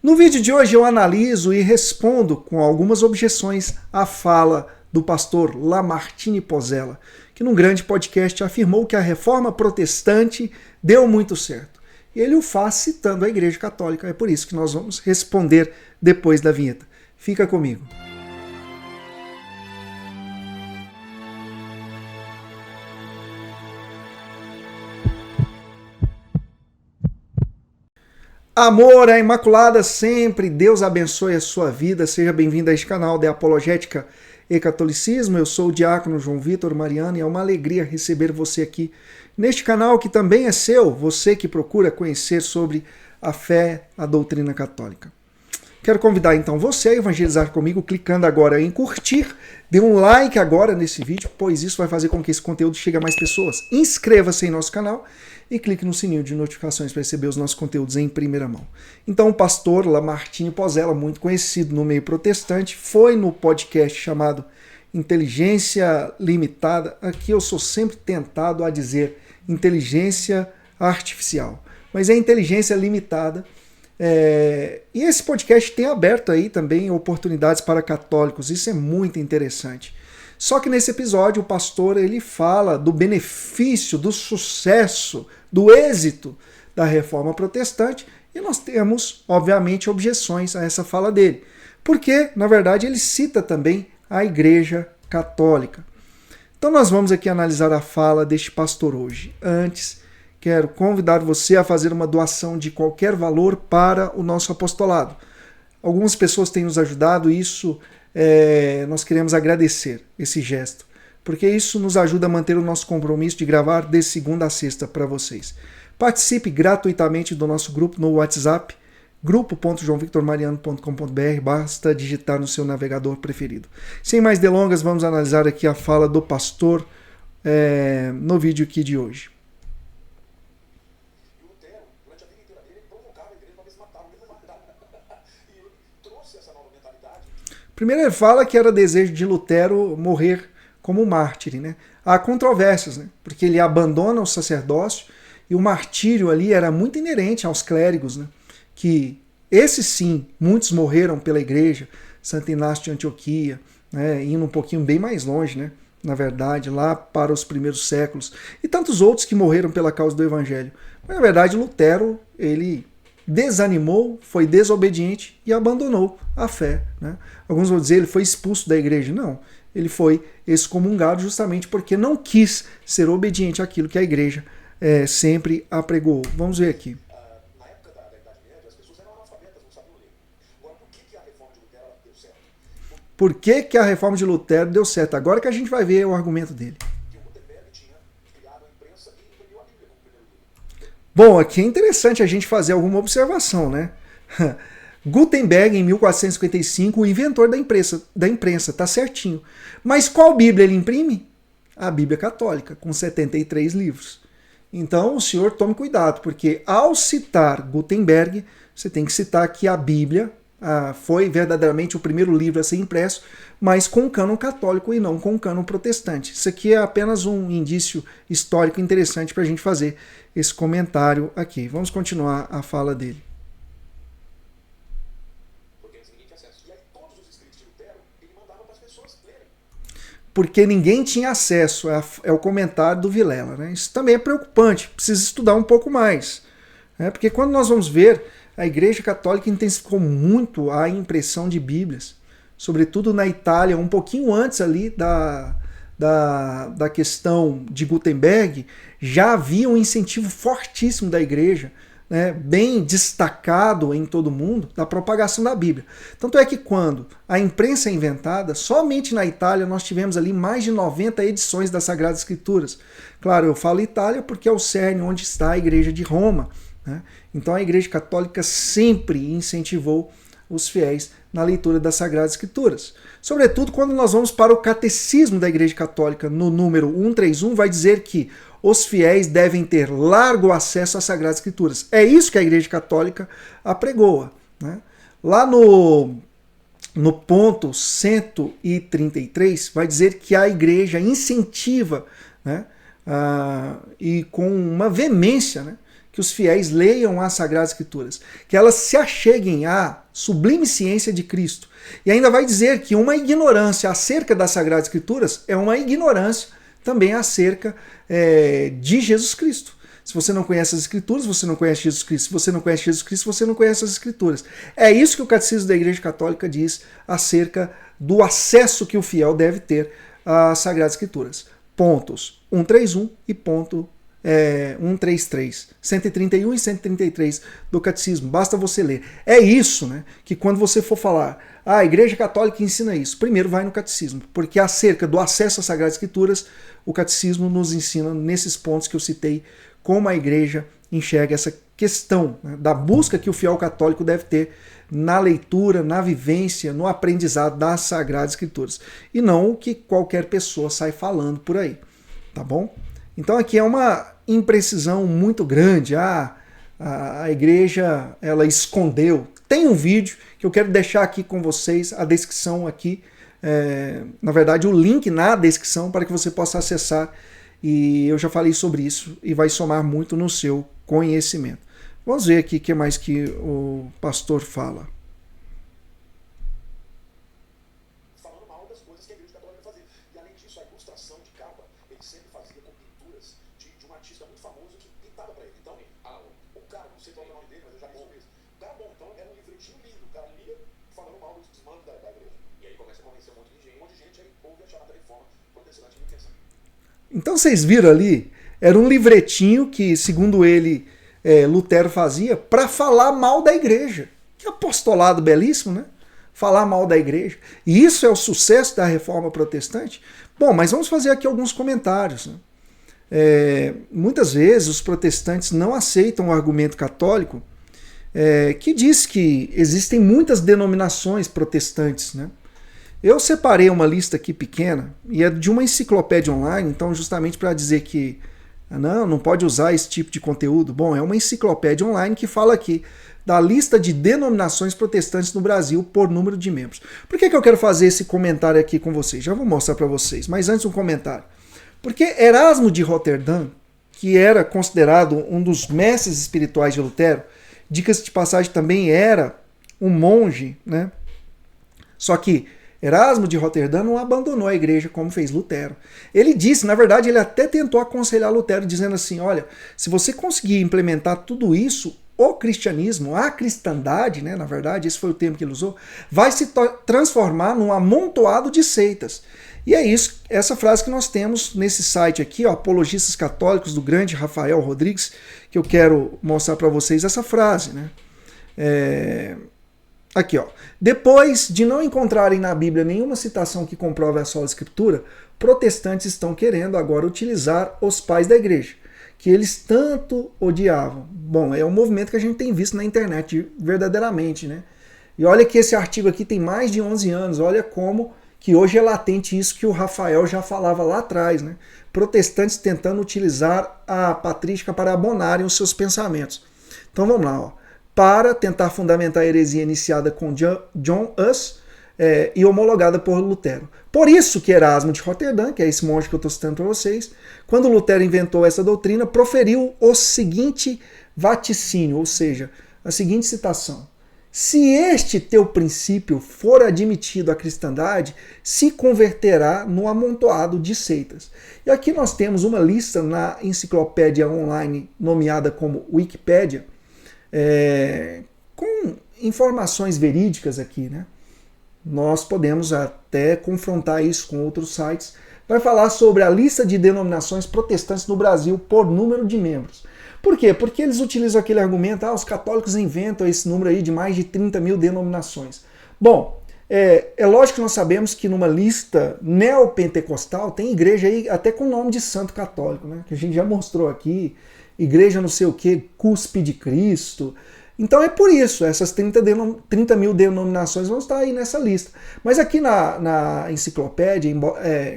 No vídeo de hoje eu analiso e respondo com algumas objeções à fala do pastor Lamartine Pozzella, que num grande podcast afirmou que a reforma protestante deu muito certo. E ele o faz citando a Igreja Católica. É por isso que nós vamos responder depois da vinheta. Fica comigo. Amor à Imaculada sempre, Deus abençoe a sua vida, seja bem-vindo a este canal de Apologética e Catolicismo. Eu sou o diácono João Vitor Mariano e é uma alegria receber você aqui neste canal que também é seu, você que procura conhecer sobre a fé, a doutrina católica. Quero convidar então você a evangelizar comigo, clicando agora em curtir, dê um like agora nesse vídeo, pois isso vai fazer com que esse conteúdo chegue a mais pessoas. Inscreva-se em nosso canal e clique no sininho de notificações para receber os nossos conteúdos em primeira mão. Então o pastor Lamartine Pozzella, muito conhecido no meio protestante, foi no podcast chamado Inteligência Limitada. Aqui eu sou sempre tentado a dizer inteligência artificial, mas é inteligência limitada. E esse podcast tem aberto aí também oportunidades para católicos, isso é muito interessante. Só que nesse episódio o pastor ele fala do benefício, do sucesso, do êxito da reforma protestante e nós temos, obviamente, objeções a essa fala dele. Porque, na verdade, ele cita também a Igreja Católica. Então nós vamos aqui analisar a fala deste pastor hoje. Antes, quero convidar você a fazer uma doação de qualquer valor para o nosso apostolado. Algumas pessoas têm nos ajudado e isso nós queremos agradecer esse gesto, porque isso nos ajuda a manter o nosso compromisso de gravar de segunda a sexta para vocês. Participe gratuitamente do nosso grupo no WhatsApp, grupo.joaovictormariano.com.br, basta digitar no seu navegador preferido. Sem mais delongas, vamos analisar aqui a fala do pastor no vídeo aqui de hoje. Primeiro ele fala que era desejo de Lutero morrer como mártir, né? Há controvérsias, né? Porque ele abandona o sacerdócio e o martírio ali era muito inerente aos clérigos, né? Que esses sim, muitos morreram pela igreja, Santo Inácio de Antioquia, né? Indo um pouquinho bem mais longe, né? Na verdade, lá para os primeiros séculos, e tantos outros que morreram pela causa do evangelho. Mas na verdade Lutero, ele desanimou, foi desobediente e abandonou a fé, né? Alguns vão dizer ele foi expulso da igreja. Não, ele foi excomungado justamente porque não quis ser obediente àquilo que a igreja sempre apregou. Vamos ver aqui. Na época da Idade Média, as pessoas eram analfabetas, não sabiam ler. Agora, por que a reforma de Lutero deu certo? Por que a reforma de Lutero deu certo? Agora que a gente vai ver o argumento dele. Bom, aqui é interessante a gente fazer alguma observação, né? Gutenberg, em 1455, o inventor da imprensa, tá certinho. Mas qual Bíblia ele imprime? A Bíblia Católica, com 73 livros. Então, o senhor tome cuidado, porque ao citar Gutenberg, você tem que citar que a Bíblia foi verdadeiramente o primeiro livro a ser impresso, mas com cânon católico e não com cânon protestante. Isso aqui é apenas um indício histórico interessante para a gente fazer esse comentário aqui. Vamos continuar a fala dele. Porque ninguém tinha acesso, é o comentário do Vilela, né? Isso também é preocupante, precisa estudar um pouco mais. Né? Porque quando nós vamos ver, a Igreja Católica intensificou muito a impressão de Bíblias, sobretudo na Itália, um pouquinho antes ali da questão de Gutenberg, já havia um incentivo fortíssimo da Igreja, né, bem destacado em todo o mundo, da propagação da Bíblia. Tanto é que quando a imprensa é inventada, somente na Itália nós tivemos ali mais de 90 edições das Sagradas Escrituras. Claro, eu falo Itália porque é o cerne onde está a Igreja de Roma, né? Então a Igreja Católica sempre incentivou os fiéis na leitura das Sagradas Escrituras. Sobretudo quando nós vamos para o Catecismo da Igreja Católica, no número 131, vai dizer que os fiéis devem ter largo acesso às Sagradas Escrituras. É isso que a Igreja Católica apregoa, né? Lá no ponto 133, vai dizer que a Igreja incentiva, né, e com uma veemência, né, que os fiéis leiam as Sagradas Escrituras, que elas se acheguem à sublime ciência de Cristo. E ainda vai dizer que uma ignorância acerca das Sagradas Escrituras é uma ignorância também acerca de Jesus Cristo. Se você não conhece as Escrituras, você não conhece Jesus Cristo. Se você não conhece Jesus Cristo, você não conhece as Escrituras. É isso que o Catecismo da Igreja Católica diz acerca do acesso que o fiel deve ter às Sagradas Escrituras. Pontos 131 e ponto 133. 131 e 133 do Catecismo. Basta você ler. É isso, né, que quando você for falar, a Igreja Católica ensina isso, primeiro vai no Catecismo, porque acerca do acesso às Sagradas Escrituras, o Catecismo nos ensina nesses pontos que eu citei, como a Igreja enxerga essa questão, né, da busca que o fiel católico deve ter na leitura, na vivência, no aprendizado das Sagradas Escrituras. E não o que qualquer pessoa sai falando por aí. Tá bom? Então aqui é uma imprecisão muito grande. A igreja, ela escondeu. Tem um vídeo que eu quero deixar aqui com vocês, a descrição aqui, na verdade o link na descrição para que você possa acessar, e eu já falei sobre isso e vai somar muito no seu conhecimento. Vamos ver aqui o que mais que o pastor fala. Falando mal das coisas que a Igreja Católica fazia. E além disso, a ilustração de capa, ele sempre fazia com pinturas de um artista muito famoso que pintava para ele. Então, o cara, não sei qual é o nome dele, mas eu já vi isso. O cara bom, então era um livretinho lindo. O cara lia falando mal dos desmandos da igreja. E aí começa a convencer um monte de gente, aí ouve a chamada reforma protestante de intenção. Então vocês viram ali, era um livretinho que, segundo ele, Lutero fazia para falar mal da igreja. Que apostolado belíssimo, né? Falar mal da igreja. E isso é o sucesso da reforma protestante? Bom, mas vamos fazer aqui alguns comentários, né? Muitas vezes os protestantes não aceitam o argumento católico que diz que existem muitas denominações protestantes, né? Eu separei uma lista aqui pequena, e é de uma enciclopédia online, então justamente para dizer que não pode usar esse tipo de conteúdo. Bom, é uma enciclopédia online que fala aqui da lista de denominações protestantes no Brasil por número de membros. Por que eu quero fazer esse comentário aqui com vocês? Já vou mostrar para vocês, mas antes um comentário. Porque Erasmo de Roterdã, que era considerado um dos mestres espirituais de Lutero, dicas de passagem também era um monge, né? Só que Erasmo de Roterdã não abandonou a igreja como fez Lutero. Ele disse, na verdade, ele até tentou aconselhar Lutero, dizendo assim, olha, se você conseguir implementar tudo isso, o cristianismo, a cristandade, né, na verdade, esse foi o termo que ele usou, vai se transformar num amontoado de seitas. E é isso, essa frase que nós temos nesse site aqui, ó, Apologistas Católicos, do grande Rafael Rodrigues, que eu quero mostrar para vocês essa frase, né? Aqui, ó. Depois de não encontrarem na Bíblia nenhuma citação que comprove a sola escritura, protestantes estão querendo agora utilizar os pais da igreja, que eles tanto odiavam. Bom, é um movimento que a gente tem visto na internet verdadeiramente, né? E olha que esse artigo aqui tem mais de 11 anos, olha como que hoje é latente isso que o Rafael já falava lá atrás, né? Protestantes tentando utilizar a patrística para abonarem os seus pensamentos. Então vamos lá, ó. Para tentar fundamentar a heresia iniciada com John Hus e homologada por Lutero. Por isso que Erasmo de Roterdã, que é esse monge que eu estou citando para vocês, quando Lutero inventou essa doutrina, proferiu o seguinte vaticínio, ou seja, a seguinte citação: se este teu princípio for admitido à cristandade, se converterá no amontoado de seitas. E aqui nós temos uma lista na enciclopédia online nomeada como Wikipédia, com informações verídicas aqui, né? Nós podemos até confrontar isso com outros sites. Vai falar sobre a lista de denominações protestantes no Brasil por número de membros. Por quê? Porque eles utilizam aquele argumento, os católicos inventam esse número aí de mais de 30 mil denominações. Bom, é lógico que nós sabemos que numa lista neopentecostal tem igreja aí até com nome de santo católico, né? Que a gente já mostrou aqui, igreja não sei o que, cuspe de Cristo. Então é por isso, essas 30 mil denominações vão estar aí nessa lista. Mas aqui na enciclopédia,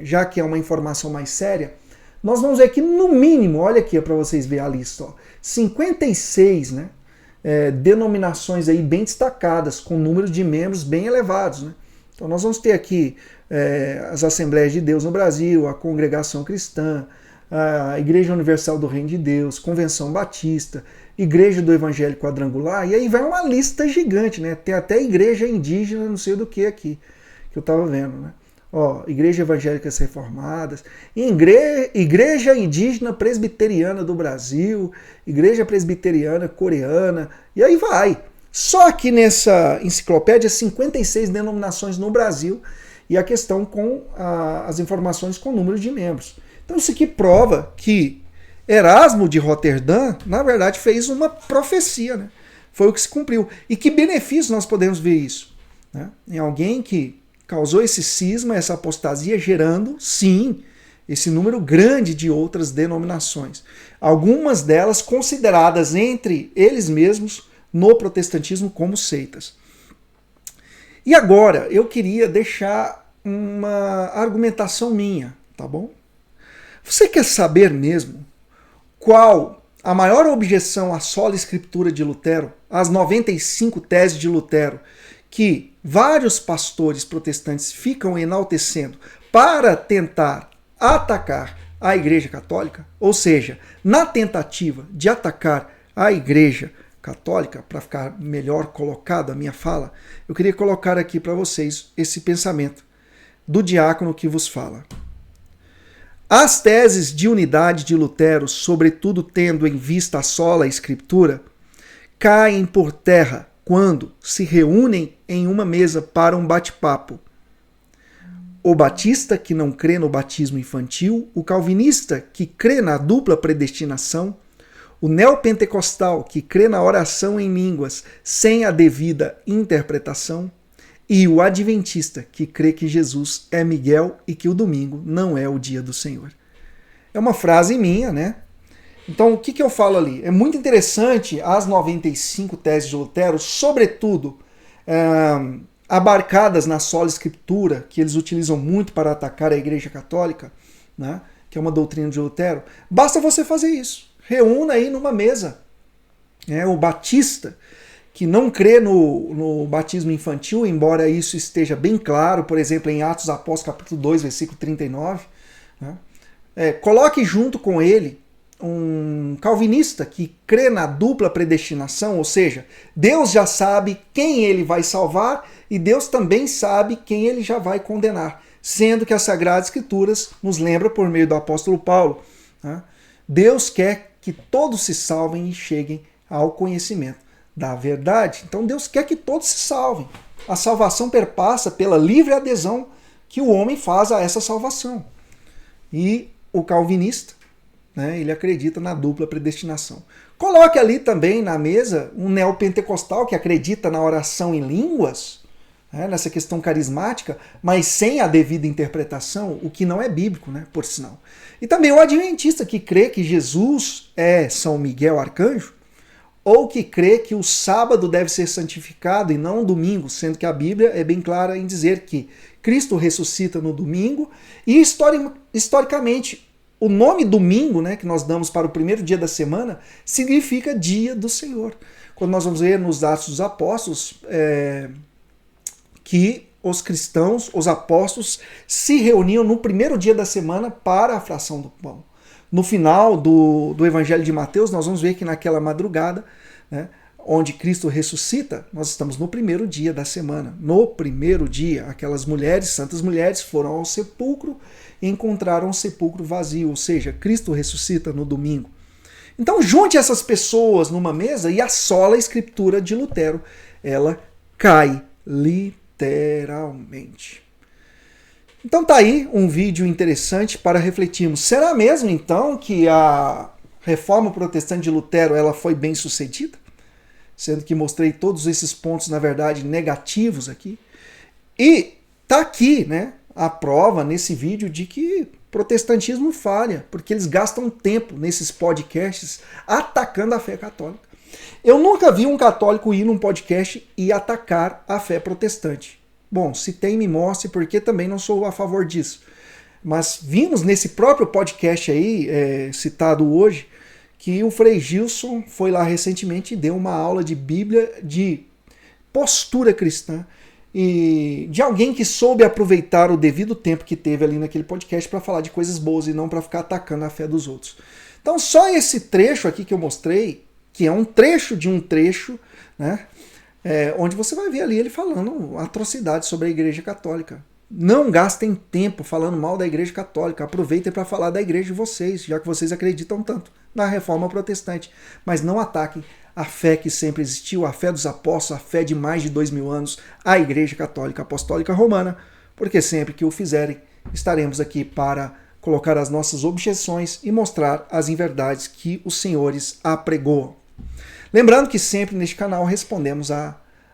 já que é uma informação mais séria, nós vamos ver que no mínimo, olha aqui para vocês verem a lista, ó, 56, né, denominações aí bem destacadas, com números de membros bem elevados, né? Então nós vamos ter aqui as Assembleias de Deus no Brasil, a Congregação Cristã, a Igreja Universal do Reino de Deus, Convenção Batista, igreja do Evangelho Quadrangular, e aí vai uma lista gigante, né? Tem até igreja indígena, não sei do que aqui, que eu estava vendo, né? Ó, Igreja Evangélicas Reformadas, Igreja Indígena Presbiteriana do Brasil, Igreja Presbiteriana Coreana, e aí vai. Só que nessa enciclopédia, 56 denominações no Brasil, e a questão com as informações com número de membros. Então isso aqui prova que Erasmo de Roterdã, na verdade, fez uma profecia, né? Foi o que se cumpriu. E que benefício nós podemos ver isso? Né? Em alguém que causou esse cisma, essa apostasia, gerando, sim, esse número grande de outras denominações. Algumas delas consideradas entre eles mesmos no protestantismo como seitas. E agora, eu queria deixar uma argumentação minha, tá bom? Você quer saber mesmo qual a maior objeção à sola escritura de Lutero, às 95 teses de Lutero, que vários pastores protestantes ficam enaltecendo para tentar atacar a Igreja Católica, ou seja, na tentativa de atacar a Igreja Católica, para ficar melhor colocado a minha fala, eu queria colocar aqui para vocês esse pensamento do diácono que vos fala. As teses de unidade de Lutero, sobretudo tendo em vista a sola Escritura, caem por terra quando se reúnem em uma mesa para um bate-papo. O batista, que não crê no batismo infantil, o calvinista, que crê na dupla predestinação, o neopentecostal, que crê na oração em línguas sem a devida interpretação, e o adventista, que crê que Jesus é Miguel e que o domingo não é o dia do Senhor. É uma frase minha, né? Então, o que eu falo ali? É muito interessante as 95 teses de Lutero, sobretudo abarcadas na sola escritura, que eles utilizam muito para atacar a Igreja Católica, né? Que é uma doutrina de Lutero. Basta você fazer isso. Reúna aí numa mesa. O batista, que não crê no batismo infantil, embora isso esteja bem claro, por exemplo, em Atos dos Apóstolos, capítulo 2, versículo 39, né? Coloque junto com ele um calvinista que crê na dupla predestinação, ou seja, Deus já sabe quem ele vai salvar e Deus também sabe quem ele já vai condenar, sendo que as Sagradas Escrituras nos lembra por meio do apóstolo Paulo, né? Deus quer que todos se salvem e cheguem ao conhecimento da verdade. Então Deus quer que todos se salvem. A salvação perpassa pela livre adesão que o homem faz a essa salvação. E o calvinista, né, ele acredita na dupla predestinação. Coloque ali também na mesa um neopentecostal que acredita na oração em línguas, né, nessa questão carismática, mas sem a devida interpretação, o que não é bíblico, né, por sinal. E também o adventista que crê que Jesus é São Miguel Arcanjo, ou que crê que o sábado deve ser santificado e não o domingo, sendo que a Bíblia é bem clara em dizer que Cristo ressuscita no domingo e historicamente o nome domingo, né, que nós damos para o primeiro dia da semana, significa dia do Senhor. Quando nós vamos ver nos Atos dos Apóstolos que os cristãos, os apóstolos, se reuniam no primeiro dia da semana para a fração do pão. No final do Evangelho de Mateus, nós vamos ver que naquela madrugada, né, onde Cristo ressuscita, nós estamos no primeiro dia da semana. No primeiro dia, aquelas mulheres, santas mulheres, foram ao sepulcro e encontraram o sepulcro vazio, ou seja, Cristo ressuscita no domingo. Então junte essas pessoas numa mesa e a sola Escritura de Lutero, ela cai literalmente. Então tá aí um vídeo interessante para refletirmos. Será mesmo então que a reforma protestante de Lutero ela foi bem sucedida? Sendo que mostrei todos esses pontos, na verdade, negativos aqui. E tá aqui, né, a prova nesse vídeo de que protestantismo falha, porque eles gastam tempo nesses podcasts atacando a fé católica. Eu nunca vi um católico ir num podcast e atacar a fé protestante. Bom, se tem, me mostre, porque também não sou a favor disso. Mas vimos nesse próprio podcast aí, citado hoje, que o Frei Gilson foi lá recentemente e deu uma aula de Bíblia, de postura cristã, e de alguém que soube aproveitar o devido tempo que teve ali naquele podcast para falar de coisas boas e não para ficar atacando a fé dos outros. Então só esse trecho aqui que eu mostrei que é um trecho de um trecho, né? Onde você vai ver ali ele falando atrocidades sobre a Igreja Católica. Não gastem tempo falando mal da Igreja Católica, aproveitem para falar da igreja de vocês, já que vocês acreditam tanto na Reforma Protestante. Mas não ataquem a fé que sempre existiu, a fé dos apóstolos, a fé de mais de 2000 anos, a Igreja Católica Apostólica Romana, porque sempre que o fizerem, estaremos aqui para colocar as nossas objeções e mostrar as inverdades que os senhores apregoam. Lembrando que sempre neste canal respondemos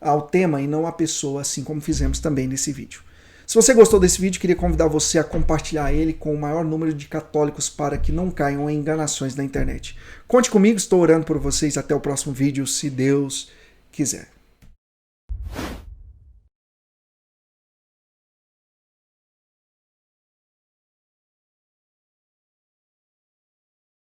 ao tema e não à pessoa, assim como fizemos também nesse vídeo. Se você gostou desse vídeo, queria convidar você a compartilhar ele com o maior número de católicos para que não caiam em enganações na internet. Conte comigo, estou orando por vocês. Até o próximo vídeo, se Deus quiser.